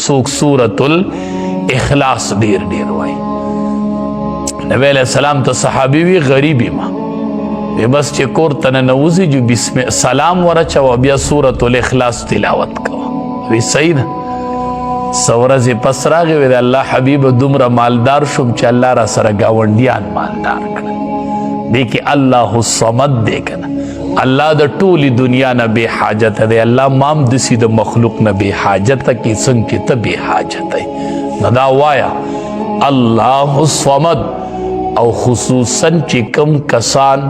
سوک سورۃ الاخلاص ډیر ډیر وای. نبی علیہ السلام ته صحابي وی غریبی ما بس چې کور ته ننوځي جو بسم سلام ورچوه بیا سورۃ الاخلاص تلاوت کوه. وی صحیح ده. سورځې پس راغی وی د الله حبیب دومره مالدار شوم چې الله را سره ګاونډیان مالدار کړل. دی کې الله الصمد دی کنه. الله د ټولي دنیا نه بې حاجته دی. الله مام دسي د مخلوق نه بې حاجته کې څنګه کې ته بې حاجته یې. نو دا وایه الله الصمد. او خصوصا چې کم کسان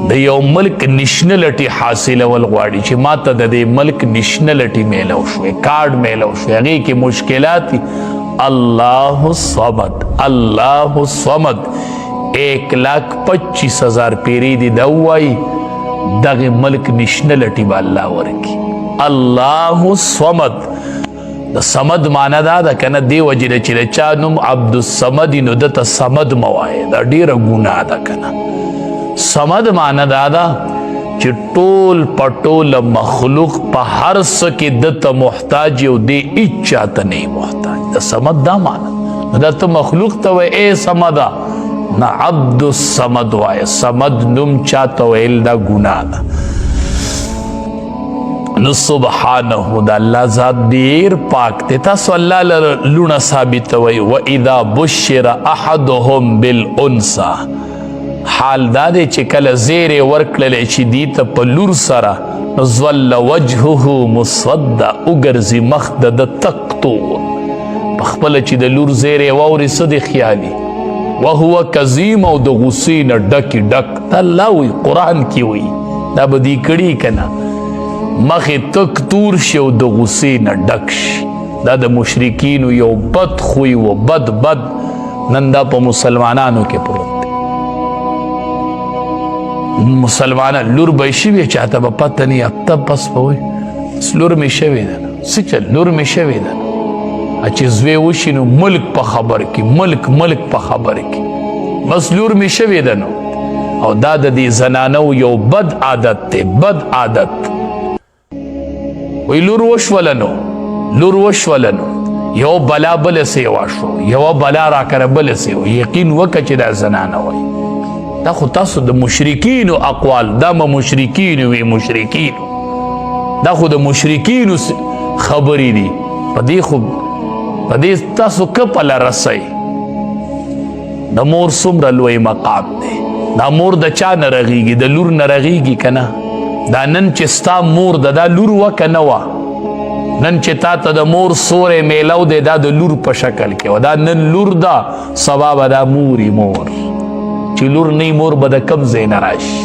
د یو ملک نشنلټي حاصلول غواړي چې ماته د دې ملک نشنلټي میلو شوی کارډ میلو شوی هغې کې مشکلات دي. الله الصمد الله الصمد 1,25,000 پیری دی دا وایي دغه ملک نشنلټي به الله ورکي. الله الصمد د صمد معنا دا ده کنه دی وجې ده چې د چا نوم عبدالصمد نو دته صمد مه وایې دا ډېره ګناه ده کنه. صمد معنا دا ده چې ټول په ټوله مخلوق په هر څه کې دته محتاج یو دی هېڅ چاته نه محتاج. د صمد دا معنا نو دا ته مخلوق ته وایې ای صمده نه عبدالصمد وایې. صمد نوم چاته ویل دا ګناه ده. نو سبحانه دا الله ذات ډیر پاک دی. تاسو الله لونه ثابتوئ واذا بشر احدهم بالانثى. حال دا دی چې کله زیری ورکړلی چې دي ته په لور سره نو ظل وجهه مسوده وګرځي مخ د ده تقتو. پخپله چې د لور زیری واوري څه دی خیالي وهو کظیم او د غصې نه ډکي ډک. دا الله وی قرآن کې وی دا به دې کړي که نه مخې تک تور شي او د غصې نه ډک شي. دا د مشرکینو یو بد خوی و بد نن دا په مسلمانانو کې پروت دی. مسلمانان لور به یې شوې چاته به پته نه وي ته بس به وایي بس لور مې شوې ده نو څه چل لور مې شوې ده نو چې زوی وشي نو ملک په خبر کې ملک په خبر کې بس لور مې شوې ده نو. او دا د دې زنانو یو بد عادت دی بد عادت. وی لور وشولنو یو بلا بل سی واشو یو بلا را کر بل سی یقین وکه چې دا زنانه وای. دا خو تاسو د مشرکینو اقوال دا ما مشرکینو وی مشرکینو دا خو د مشرکینو خبرې دي. په دې تاسو کپله رسئ. د مور څومره لوی مقام دی. دا مور د چا نه رغیږي د لور نه رغیږي که نه. دا نن چې ستا مور ده دا لور وکه نه وه. نن چې تا ته د مور سوری میلو دی دا د لور په شکل کې و. دا نن لور ده سبا به دا موري مور چې لور نه مور به د کم ځای نه راشي.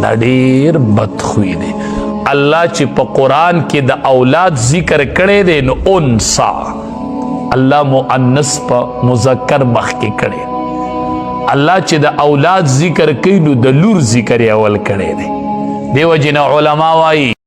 دا ډېر بدخوی دی. الله چې په قرآن کې د اولاد ذکر کړی دی نو انسا الله مؤنث په مذکر مخکې کړی. الله چې د اولاد ذکر کوي نو د لور ذکر یې اول کړی دی. دیو جن علما وایي